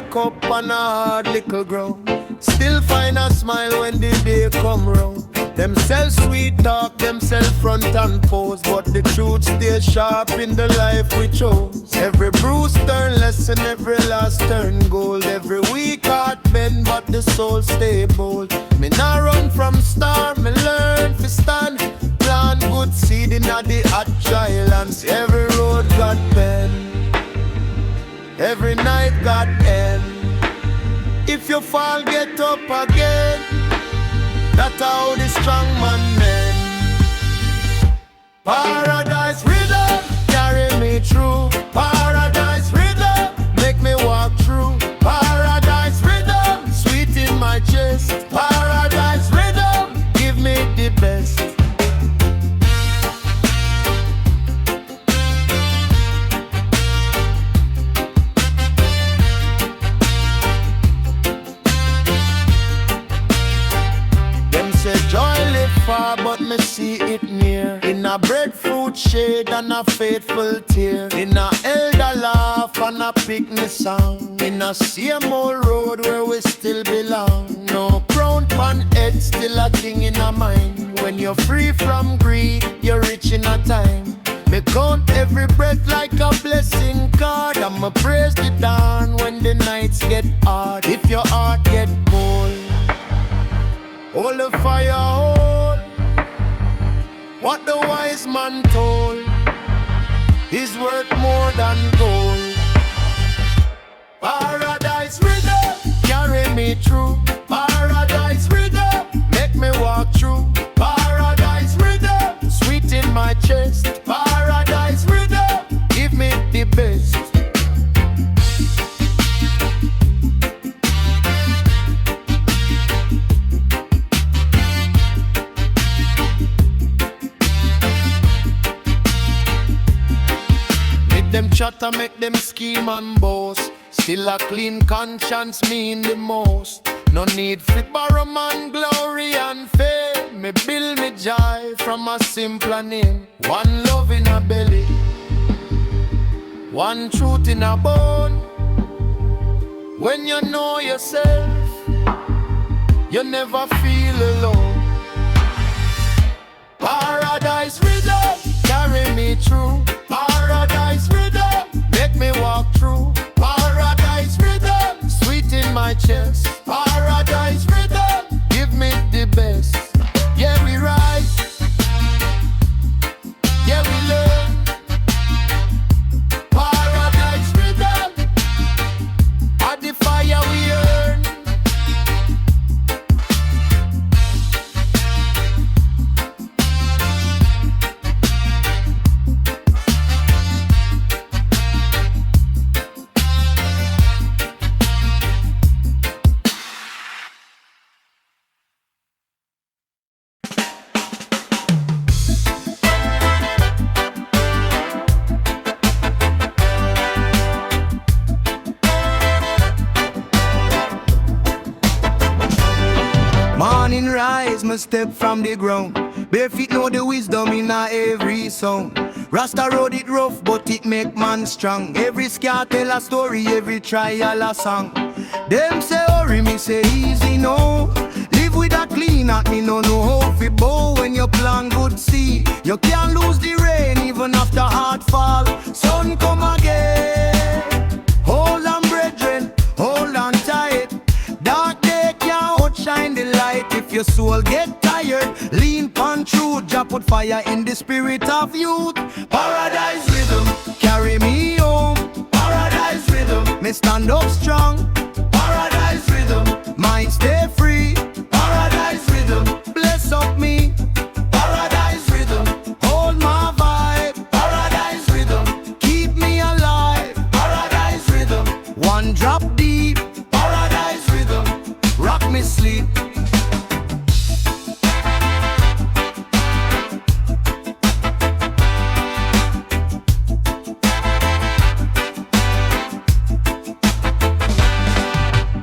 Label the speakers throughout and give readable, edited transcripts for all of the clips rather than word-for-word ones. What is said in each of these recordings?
Speaker 1: wake up on a hard little ground. Still find a smile when the day come round. Them sell sweet talk, them sell front and pose, but the truth stay sharp in the life we chose. Every bruise turn lesson, every last turn gold. Every weak heart bend, but the soul stay bold. Me nah run from star, me learn to stand. Plant good seed in the hot dry lands. Every road got bend, every night got end. If you fall, get up again. That's how the strong man men. Paradise rhythm, carry me through. Paradise rhythm, make me walk through. Paradise rhythm, sweet in my chest. Paradise rhythm, give me the best. Joy live far, but me see it near. In a breadfruit shade and a faithful tear. In a elder laugh and a picnic song. In a same old road where we still belong. No crown pan head, still a thing in a mind. When you're free from greed, you're rich in a time. Me count every breath like a blessing card. I'ma praise the dawn when the nights get hard. If your heart get cold, hold the fire, hold what the wise man told is worth more than gold. Paradise rhythm, carry me through. Paradise rhythm, make me walk through. Paradise rhythm, sweet in my chest. Paradise rhythm, give me the best. Them chatter make them scheme and boast. Still a clean conscience mean the most. No need for borrow man glory and fame. Me build me joy from a simple name. One love in a belly, one truth in a bone. When you know yourself, you never feel alone. Paradise rhythm, carry me through. Paradise rhythm, make me walk through. Paradise rhythm, sweet in my chest. Paradise rhythm, give me the best. Yeah, we rise, yeah, we learn. Paradise rhythm, at the fire we earn. Morning rise, me step from the ground. Bare feet know the wisdom in a every sound. Rasta road it rough, but it make man strong. Every scar tell a story, every trial a song. Them say hurry, me say easy no. Live with a clean heart, me no know how fi bow. When you plant good seed, you can't lose the rain even after hard fall. Sun come again. Hold on, brethren, hold on tight. Dark day can't outshine the light. If your soul get tired, lean pan truth. Jah put fire in the spirit of youth. Paradise rhythm, carry me home. Paradise rhythm, me stand up strong. Paradise rhythm, mind stay free. Paradise rhythm, bless up me. Paradise rhythm, hold my vibe. Paradise rhythm, keep me alive. Paradise rhythm, one drop deep. Paradise rhythm, rock me sleep.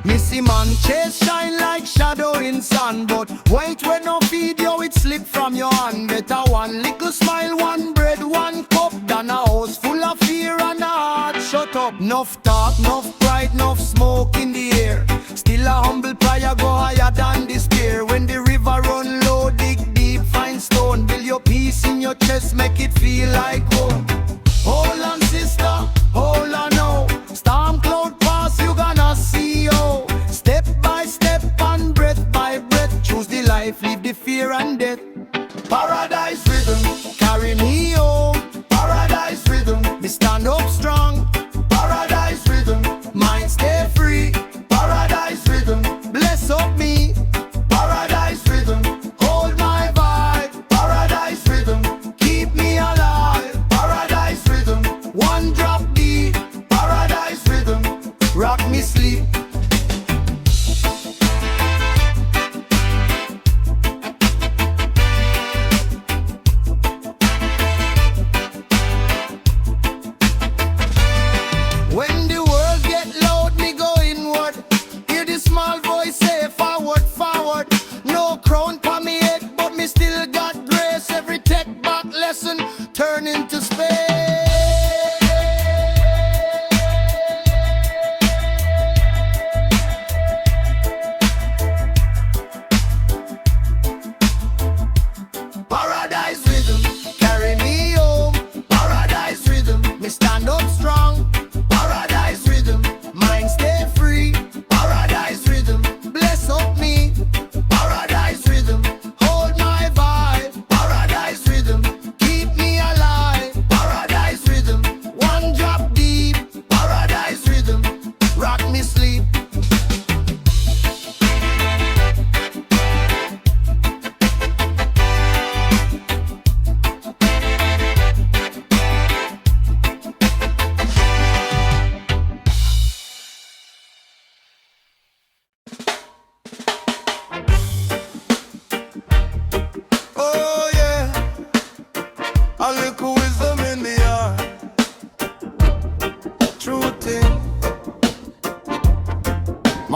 Speaker 1: Missy man chase shine like shadow in sun, but wait when no feed you it slip from your hand. Better one little smile, one bread, one cup, than a house full of fear and a heart shut up. Enough talk, enough pride, enough smoke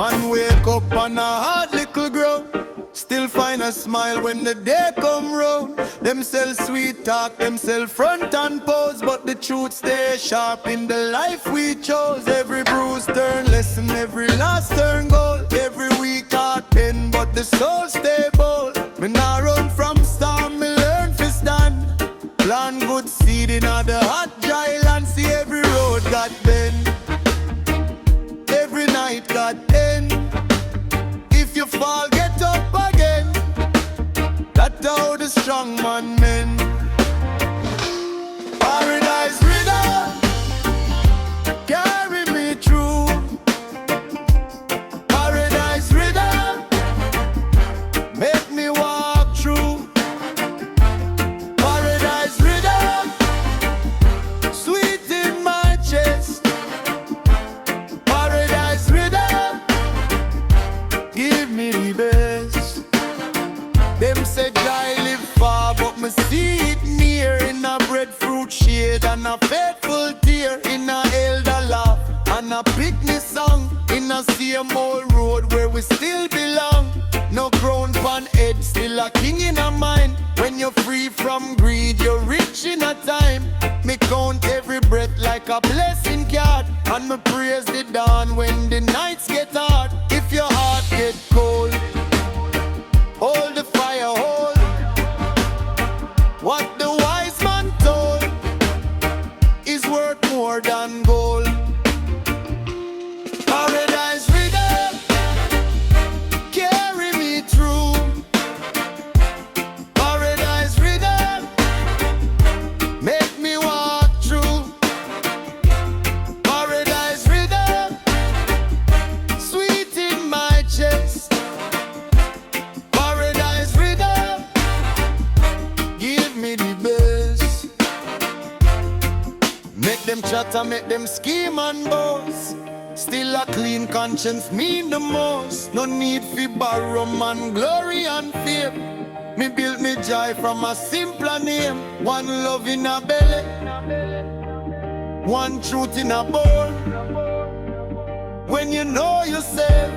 Speaker 1: Man wake up on a hard little ground, still find a smile when the day come round. Them sell sweet talk, them sell front and pose, but the truth stay sharp in the life we chose. Every bruise turn lesson, every last turn goal. Every week hard pen, but the soul stay bold. Me nah run from storm, me learn to stand. Plant good seed in the hot dry land. See every road got bend, every night got end. If you fall, get up again. That's how the strong man men. Paradise rhythm carry me through. Paradise rhythm make me walk through. Paradise rhythm sweet in my chest. Paradise rhythm give me the best. Them say I live far, but me see it near. In a breadfruit shade and a faithful tear. In a elder laugh and a picnic song. In a same old road where we still belong. No crown pan head, still a king in a mind. When you're free from greed, you're rich in a time. Me count every breath like a blessing card. And me praise the dawn when the nights get hard. If your heart get cold, hold the fire, hold what the wise man told is worth more than gold. Paradise rhythm carry me through. Paradise rhythm make me walk through. Paradise rhythm sweet in my chest. Paradise rhythm give me the best. Make them chatter, make them scheme and boast. Still a clean conscience mean the most. No need for borrow man glory and fame. Me build me joy from a simpler name. One love in a belly, one truth in a bowl. When you know yourself,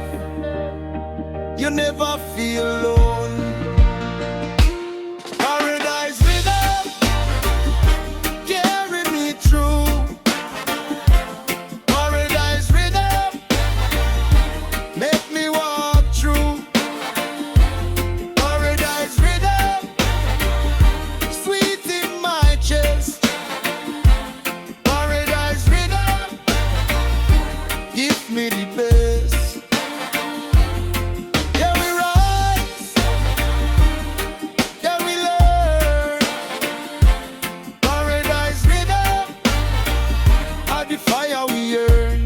Speaker 1: you never feel alone. Paradise rhythm carry me through. Paradise rhythm make me walk through. Paradise rhythm sweet in my chest. Paradise rhythm give me the best. Yeah, we rise, yeah, we learn. Paradise rhythm are the fire we earn.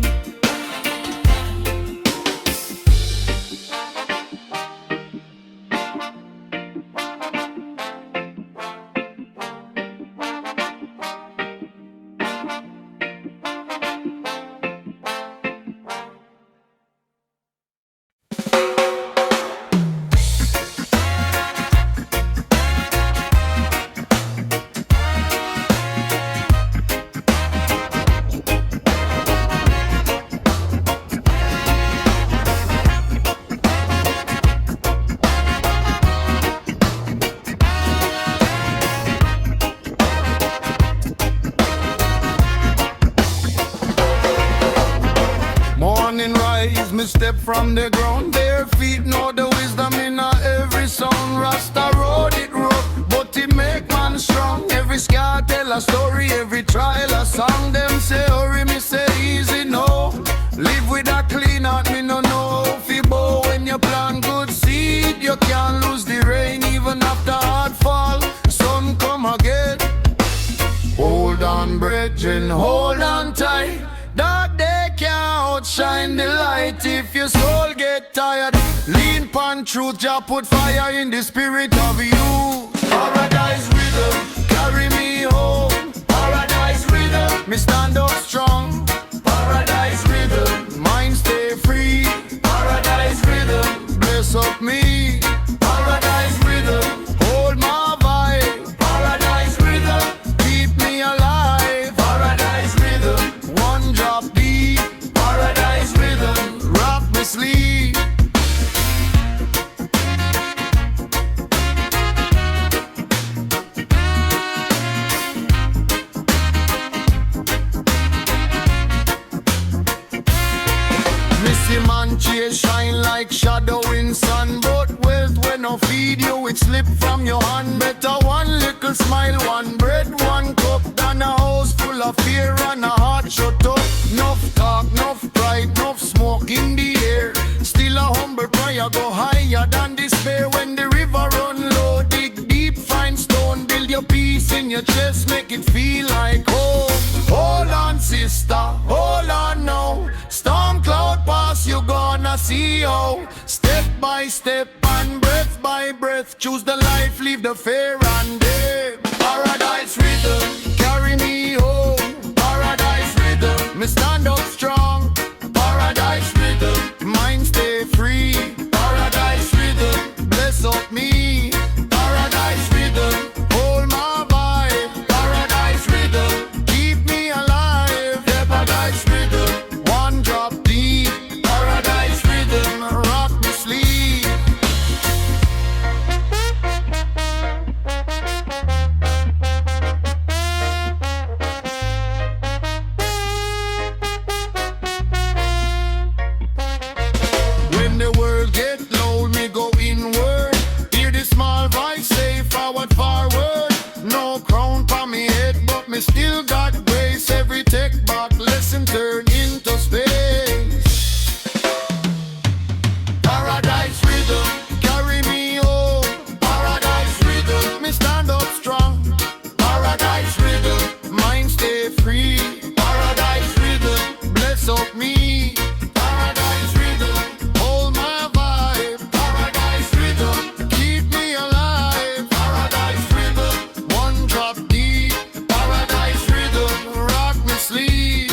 Speaker 1: Morning rise, me step from the ground. Bare feet know the wisdom in every sound. Rasta road it rough, but it make man strong. Every scar tell a story, every trial a song. Them say hurry, me say easy no. Live with a clean heart, me no know. Fi bow when you plant good seed, you can't lose the rain even after hard fall. Sun come again. Hold on, brethren, hold on tight. Dark day can't outshine the light. If your soul get tired, lean pan truth, Jah put fire in the spirit of you. Paradise rhythm carry me home. Paradise rhythm me stand up strong. Paradise rhythm mind stay free. Paradise rhythm bless up me. Paradise rhythm hold my vibe. Paradise rhythm keep me alive. Paradise rhythm one drop deep. Paradise rhythm rock me sleep. man chase shine like shadow in sun. But wealth when no feed you, it slip from your hand. Better one little smile, one bread, one cup, than a house full of fear and a heart shut up. Enough talk, enough pride, enough smoke in the air. Still a humble prayer go higher than despair. When the river run low, dig deep, find stone. Build your peace in your chest, make it feel like home. Hold on sister, hold on now. Storm cloud pass, you gonna see how. Step by step and breath by breath, choose the life, leave the fear and death. Paradise rhythm, carry me home. Paradise rhythm, me stand up strong. Paradise rhythm, mind stay free. Paradise rhythm, bless up me. Paradise rhythm, hold my vibe. Paradise rhythm, keep me alive. Paradise rhythm, one drop deep. Paradise rhythm, rock me sleep. When the world get low, me go inward. Hear the small voice say forward, forward. No crown for me head, but me still got grace. Every tech back lesson turn into space. Paradise rhythm, carry me home. Paradise rhythm, me stand up strong. Paradise rhythm, mind stay free. Paradise rhythm, bless up me. Paradise rhythm, hold my vibe. Paradise rhythm, keep me alive. Paradise rhythm, one drop deep. Paradise rhythm, rock me sleep.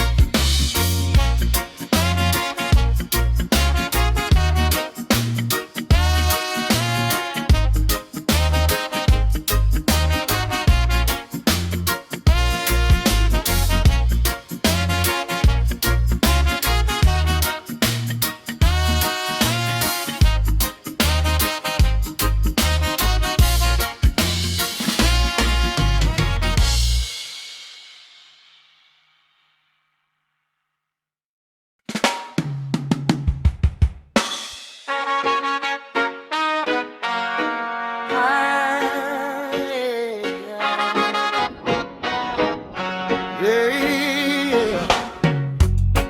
Speaker 1: Yeah.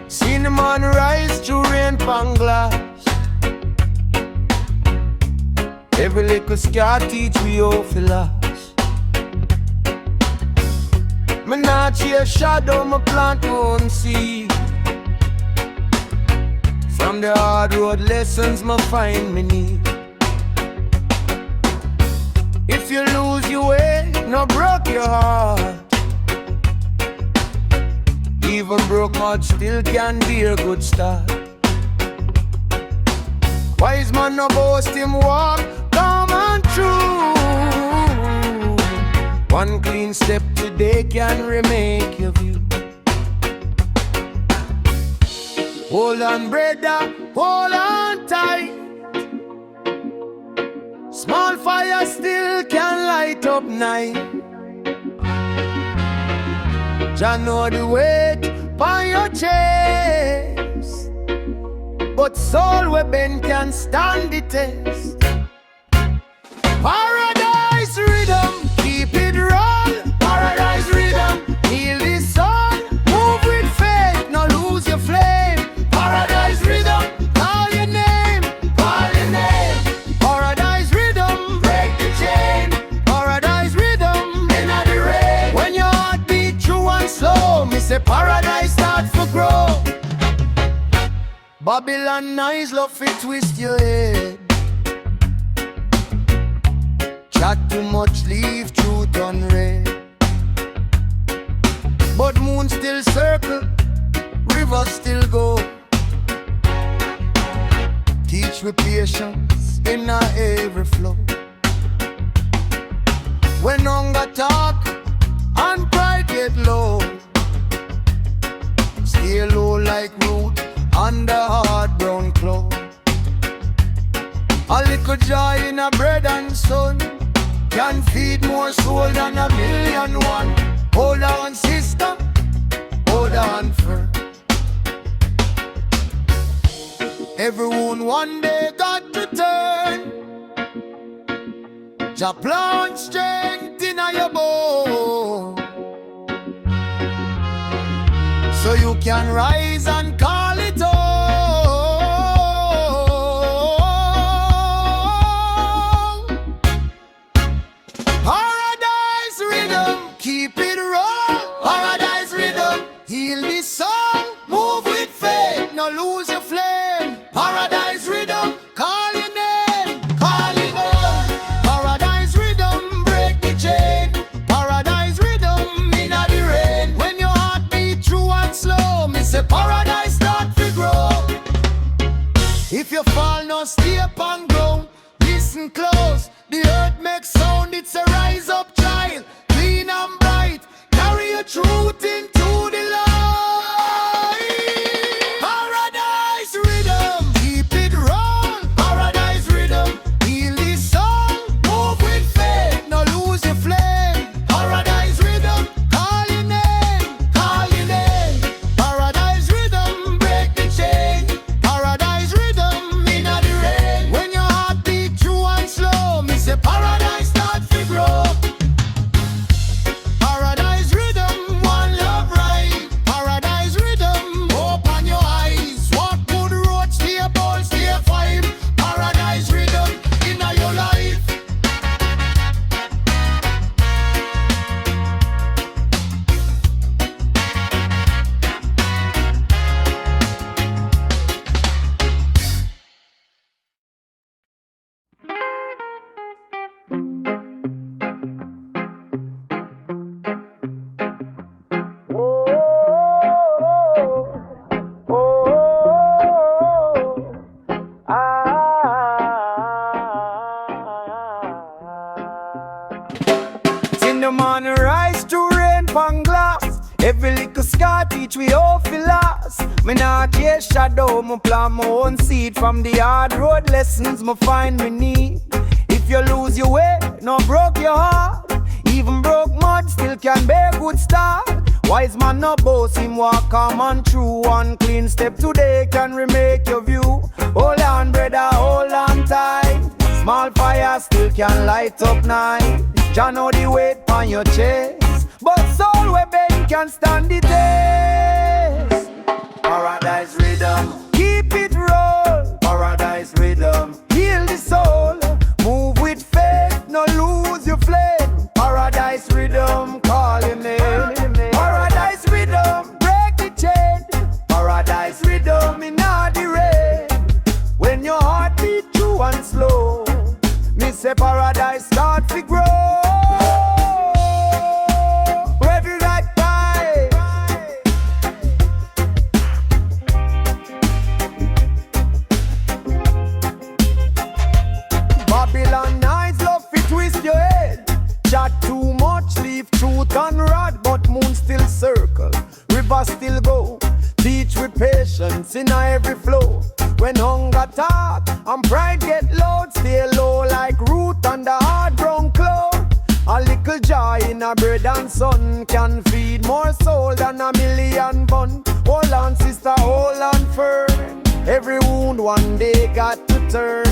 Speaker 1: Seen the man rise through rain pan glass. Every little scar teach me how to last. Me not chase shadow, me plant one seed. From the hard road lessons me find me need. If you lose your way, no broke your heart. Even broke mud still can be a good start. Wise man no boast him walk, calm and true. One clean step today can remake your view. Hold on brother, hold on tight. Small fire still can light up night. Jah know the weight on your chest, but soul we bend can stand the test. Paradise rhythm, keep it roll. Paradise rhythm, heal the soul. Move with faith, no lose your flame. Paradise rhythm, call your name, call your name. Paradise rhythm, break the chain. Paradise rhythm, in the rain. When your heart beat true and slow, me say paradise start to grow. Babylon eyes love it twist your head. Chat too much, leave truth unread. But moon still circle, river still go. Teach with patience in a every flow. When hunger talk and pride get low, stay low like root under hard brown cloud. A little joy in a bread and sun can feed more soul than a million one. Hold on sister, hold on firm. Everyone one day got to turn. Jah plant strength in your bone, so you can rise and call it home. Paradise rhythm, keep it raw. Paradise rhythm, heal the soul. Move with faith, no lose your flame. Paradise rhythm, call your name, call your name. Paradise rhythm, break the chain. Paradise rhythm, inna the rain. When your heart beat true and slow, me say paradise start to grow. If you fall, no stay up and ground. Listen close, the earth makes sound. It's a rise up child, clean and bright. Carry your truth into the light. Paradise rhythm, keep it raw. Paradise rhythm, heal the soul. Move with faith, no lose your flame. Paradise rhythm, call your name, call your name. Paradise rhythm, break the chain. Paradise rhythm, inna the rain. When your heart beat true and slow, me say paradise start to grow. Paradise rhythm, one love right. Paradise rhythm, open your eyes. Walk good road, stay bold, stay fine. Paradise rhythm, inna your life. In the morning rise to rain pan glass. Every little scar teach we all feel lost. Me not chase shadow, me plant my own seed. From the hard road lessons me find me need. If you lose your way, no broke your heart. Even broke mud still can be a good start. Wise man no boast, him walk calm and true. One clean step today can remake your view. Hold on brother, hold on tight. Small fire still can light up night. Jah know the weight on your chest, but soul we bend can stand the test. Paradise rhythm, keep it roll. Paradise rhythm, heal the soul. Move with faith, no lose your flame. Paradise rhythm, call your name. Paradise rhythm, break the chain. Paradise rhythm, inna the rain. When your heart beat true and slow, me say paradise start to grow. Every right time. Babylon nights love fi twist your head. Chat too much, leave truth and rod, but moon still circle, river still go. Teach with patience in every flow. When hunger talk and pride get loud, stay low like root under hard ground cloud. A little joy in a bread and sun can feed more soul than a million bun. Hold on sister, hold on firm. Every wound one day got to turn.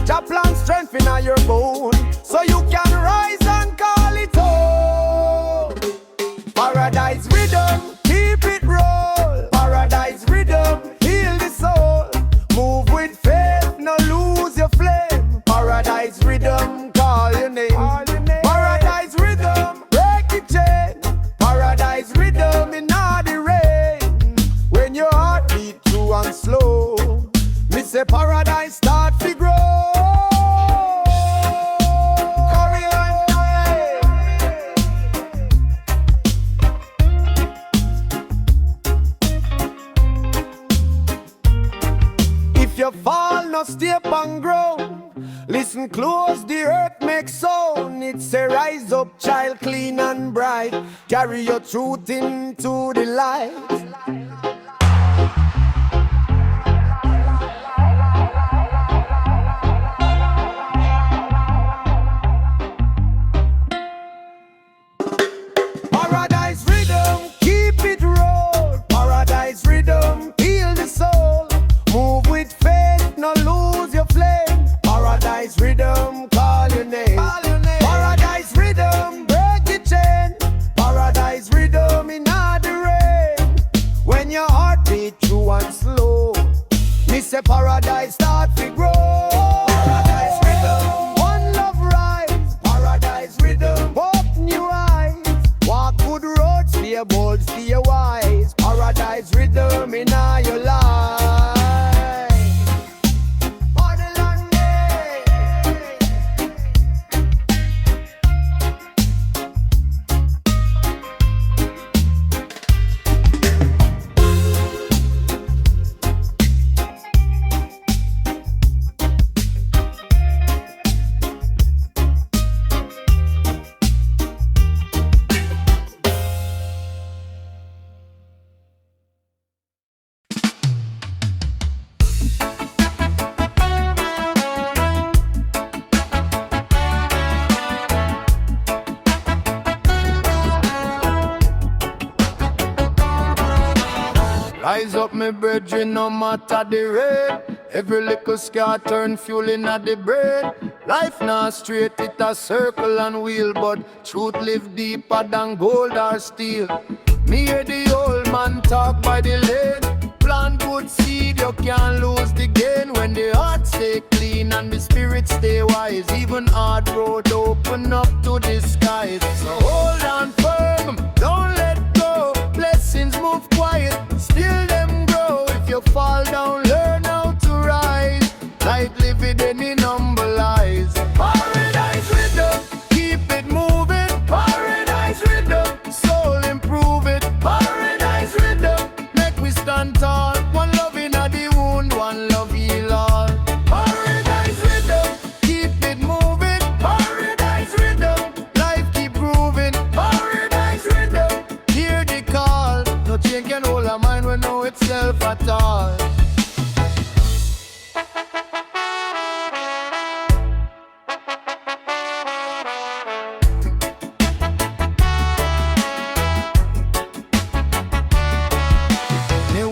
Speaker 1: Jah plant strength in your bone, so you can rise and call it home. Paradise rhythm, keep it roll. Paradise rhythm, heal the soul. Move with faith, no lose your flame. Paradise rhythm, call your name. Paradise rhythm, break the chain. Paradise rhythm, inna the rain. When your heart beat true and slow, me say paradise start to grow. If you fall, no stay up and grow. Listen close, the earth makes sound. It's a rise up child, clean and bright. Carry your truth into the light. Paradise rhythm, keep it roll. Paradise rhythm, heal the soul. Move with faith. no lose your flame. Paradise rhythm, call your name. Paradise rhythm, break your chain. Paradise rhythm in the rain. When your heart beat true and slow, me say paradise start to grow. Paradise rhythm, one love rise. Paradise rhythm, open your eyes. Walk good roads, stay bold, stay wise. Paradise rhythm in your life. Rise up, me brethren, no matter the rate. Every little scar turn fuel in the bread. Life not straight, it a circle and wheel, but truth live deeper than gold or steel. Me hear the old man talk by the lane. Plant good seed, you can't lose the gain. When the heart stay clean and the spirit stay wise, even hard road open up to the skies. So hold on firm, don't let go. Blessings move quiet, still them grow. If you fall down, learn how to rise. Like living in humble eyes. Paradise rhythm, keep it moving. Paradise rhythm, soul improve it. Paradise rhythm, make we stand tall. One love in the wound, one love heal all. Paradise rhythm, keep it moving. Paradise rhythm, life keep grooving. Paradise rhythm, hear the call. No change can hold a mind when know itself at all.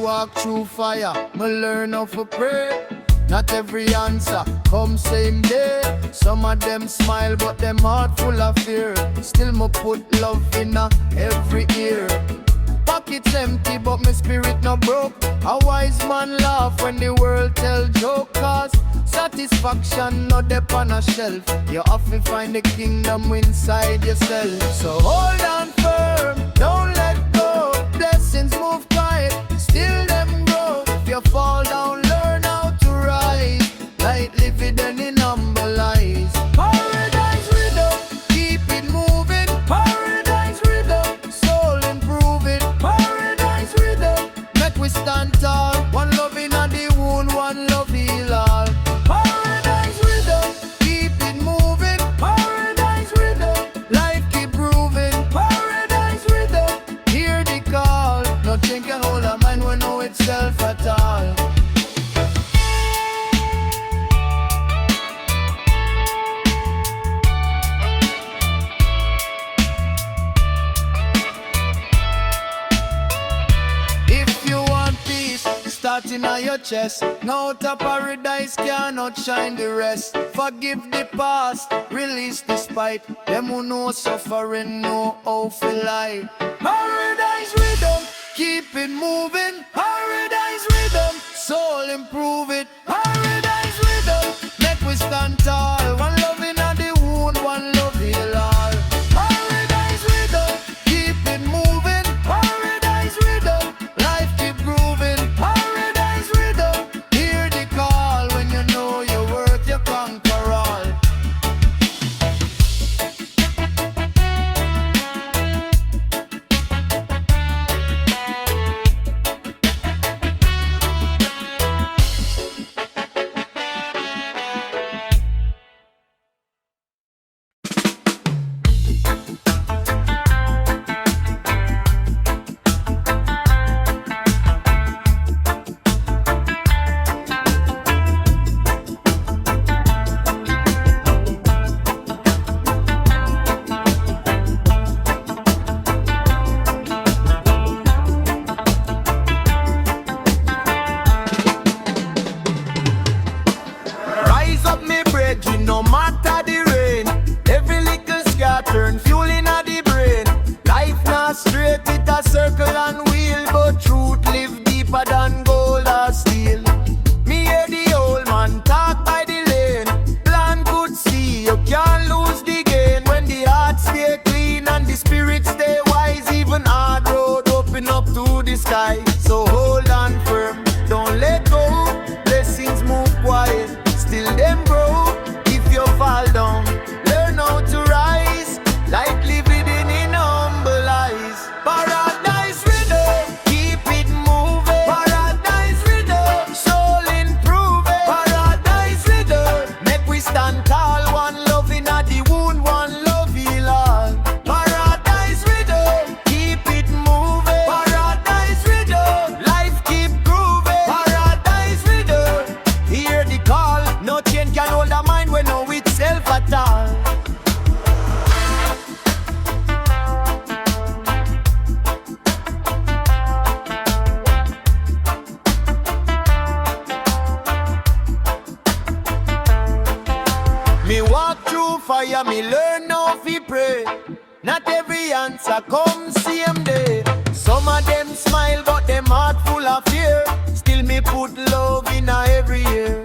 Speaker 1: Walk through fire, me learn how to pray. Not every answer come same day. Some of them smile but them heart full of fear. Still me put love in every ear. Pockets empty but my spirit no broke. A wise man laugh when the world tell joke. Cause satisfaction not up on a shelf. You have to find the kingdom inside yourself. So hold on firm, don't let go. Blessings move quiet, still them grow. If you fall down, learn how to rise. Light living in humble eyes. Paradise rhythm, keep it moving. Paradise rhythm, soul improve it. Paradise rhythm, make we stand tall. One love in the wound, one love heal all. Paradise rhythm, keep it moving. Paradise rhythm, life keep proving. Paradise rhythm, hear the call. Nothing can hold a mind when know itself at all. If you want peace, starting on your chest. No to paradise cannot shine the rest. Forgive the past, release the spite. Them who know suffering know how to lie. Paradise rhythm, keep it moving. Paradise rhythm, soul improve it. Paradise rhythm, make we stand tall. One love in the wound, one love heal all. Paradise rhythm, keep it moving. Paradise rhythm, life keep grooving. Paradise rhythm, hear the call. When you know your worth, you conquer all. can hold a mind when know itself at all. Me walk through fire, me learn how to pray. Not every answer comes same day. Some of them smile but them heart full of fear. Still me put love in every year.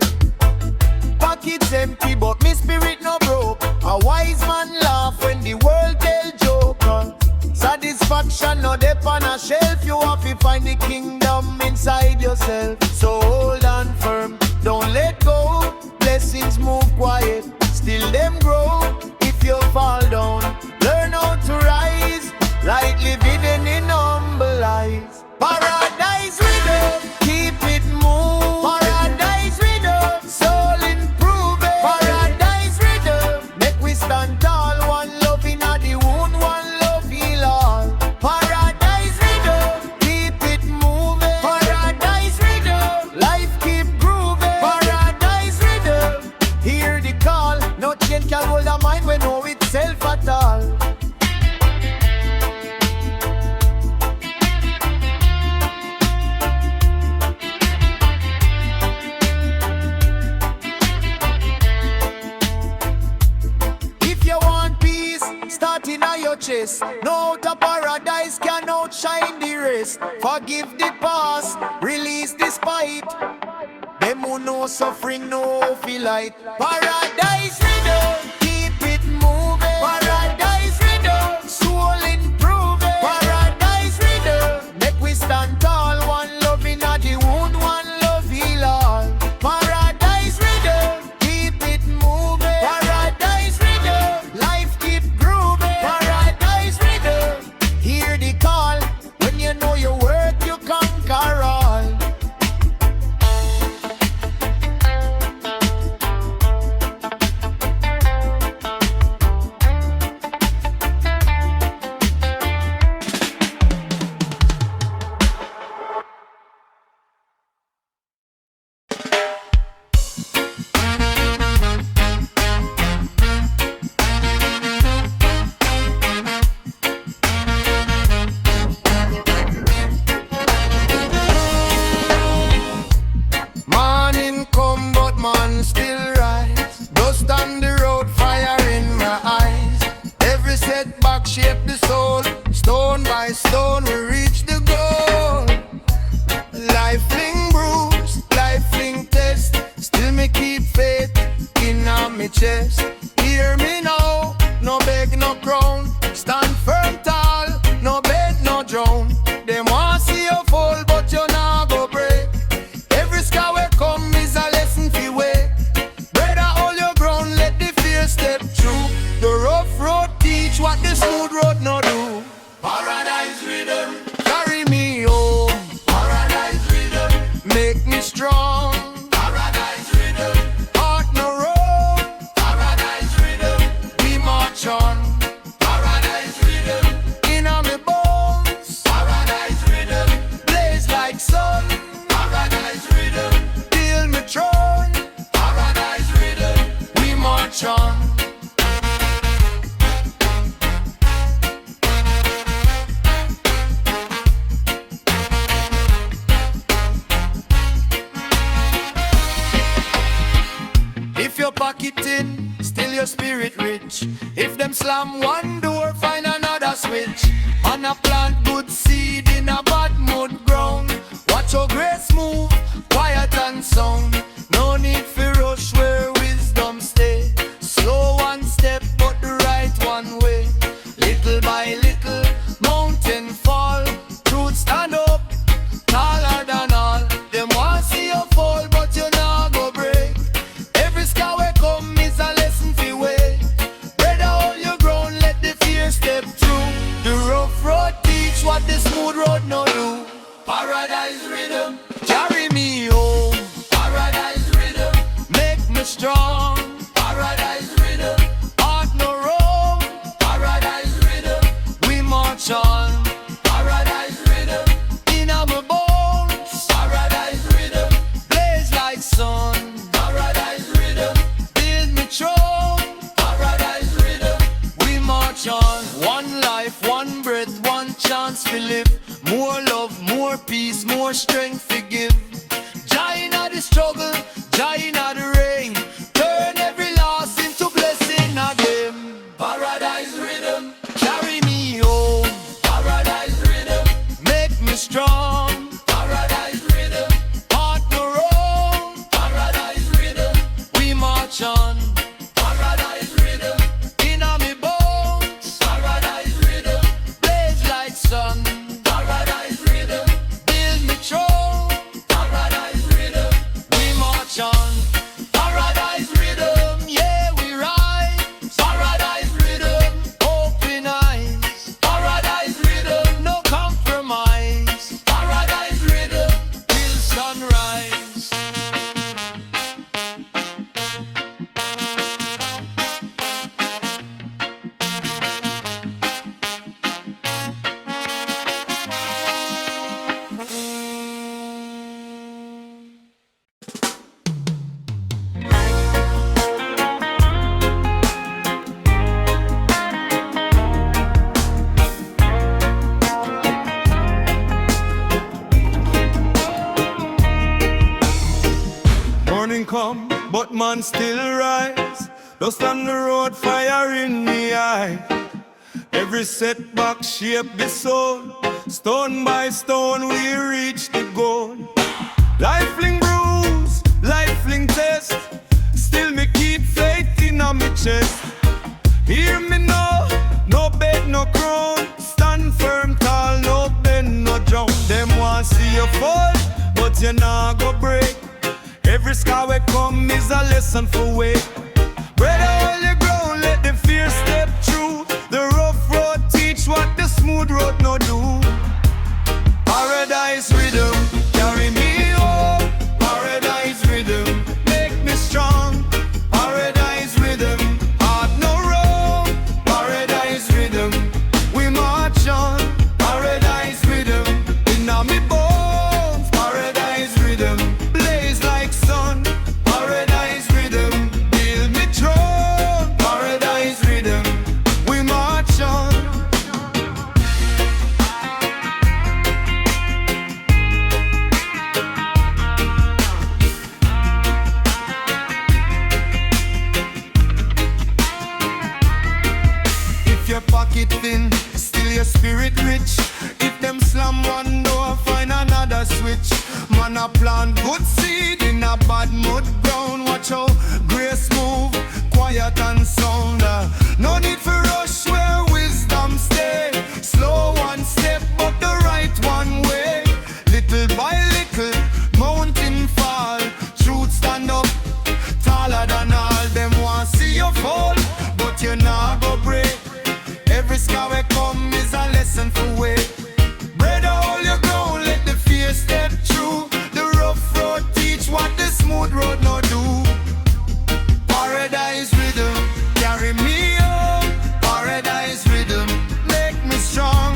Speaker 1: Pockets empty but me spirit no broke. A wise man laugh when the world tell joke. Satisfaction no dep on a shelf. You have to find the kingdom inside yourself. So hold on firm, don't let go. Blessings move quiet, still them grow. If you fall down, learn how to rise. Like living in humble lives. Paradise rhythm, keep it moving. Paradise rhythm, soul improving. Paradise rhythm, make we stand tall. One love in the wound, one love heal all. Paradise rhythm, keep it moving. Paradise rhythm, life keep grooving. Paradise rhythm, hear the call. No chain can hold a mind when know itself at all. Start in your chest. No out of paradise can outshine the rest. Forgive the past, release the spite. Them who know suffering no feel light. Paradise rhythm, keep it moving. Paradise rhythm, soul improving. Paradise rhythm, make we stand tall. One love in the wound, one love heal all. Paradise rhythm, keep it moving. Paradise rhythm, life keep grooving. Paradise rhythm, hear the call. When you know your worth, you conquer all. Morning come but man still rise. Dust on the road, fire in my eyes. Every setback shape the soul. Stone by stone we reach the goal. Life fling bruise, life fling test. Still me keep faith in my chest. Hear me now, no beg no crown. Stand firm tall, no bed no drown. Them want see you fall but you not go break. Every sky where come is a lesson for way. Brother, hold your ground, let the fear step through. The rough road teach what the smooth road no do. Paradise rhythm, carry me home. Paradise rhythm, make me strong. Paradise rhythm, heart no road. Paradise rhythm, we march on. Paradise rhythm, in on me bones. Paradise rhythm, blaze like sun. Paradise rhythm, till me throne. Paradise rhythm, we march on. If your pocket in, still your spirit rich. If them slam one door, find another switch. On a plant good seed in a bad mud ground. Watch your grace move, quiet and sound. No need for rush where wisdom stay. Slow one step, but the right one way. Little by little, mountain fall. Truth stand up, taller than all. Them want see you fall, but you not go break. Every sky where come is a lesson for way. Brother, hold your ground, let the fear step through. The rough road teach what the smooth road no do. Paradise rhythm, carry me home. Paradise but man still rise. Dust on the road, fire in the eye. Every setback shape the soul. Stone by stone we reach the goal. Life fling bruise, life fling test. Still me keep faith in a me chest. Hear me now, no bed, no crown. Stand firm, tall, no bend, no drown. Them want see you fall, but you nah go break. Every scar we come is a lesson for wait. Brother, hold your ground, let the fear step through. The rough road teach what the smooth road no do. Paradise rhythm, carry me home. Paradise rhythm, make me strong. Paradise rhythm, heart no wrong. Paradise rhythm, we march on. Paradise rhythm, in a me bones. Paradise rhythm, blaze like sun. Paradise rhythm, build me throne. Paradise rhythm, we march on. If your pocket thin, still your spirit rich. If them slam one door, find another switch. Man a plant good seed in a bad mud ground. Watch how grace move, quiet and sound. No need for rush where wisdom stay. Slow one step, but the right one way. Little by little, mountain fall. Truth stand up, taller than all. Them want see you fall, but you nah go break. Every scar we come is a lesson for wait. Brother, hold your ground, let the fear step through. The rough road teach what the smooth road no do. Paradise rhythm, carry me home. Paradise rhythm, make me strong.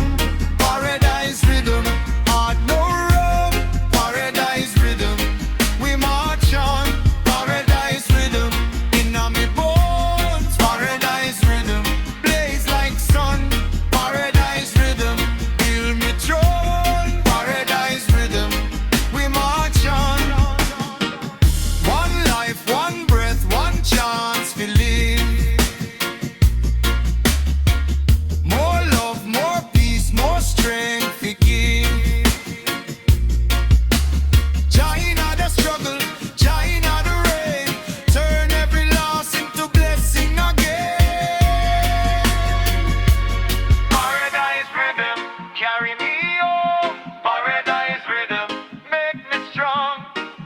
Speaker 1: Paradise rhythm, heart no wrong. Paradise rhythm, we march on. Paradise rhythm, in a me bones. Paradise rhythm, blaze like sun. Paradise rhythm, build me throne. Paradise rhythm, we march on. One life, one breath, one chance to live. More love, more peace, more strength to give. China the struggle, China the rain. Turn every loss into blessing again. Paradise rhythm, carry me home. Paradise rhythm, make me strong.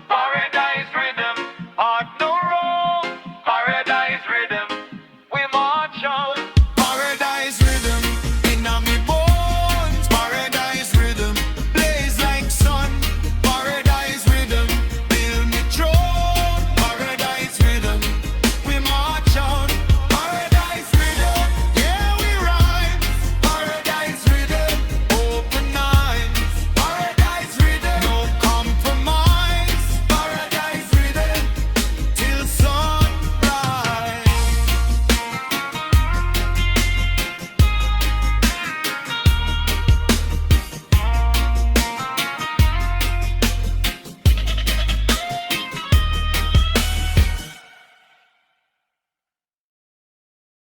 Speaker 1: Paradise rhythm, heart no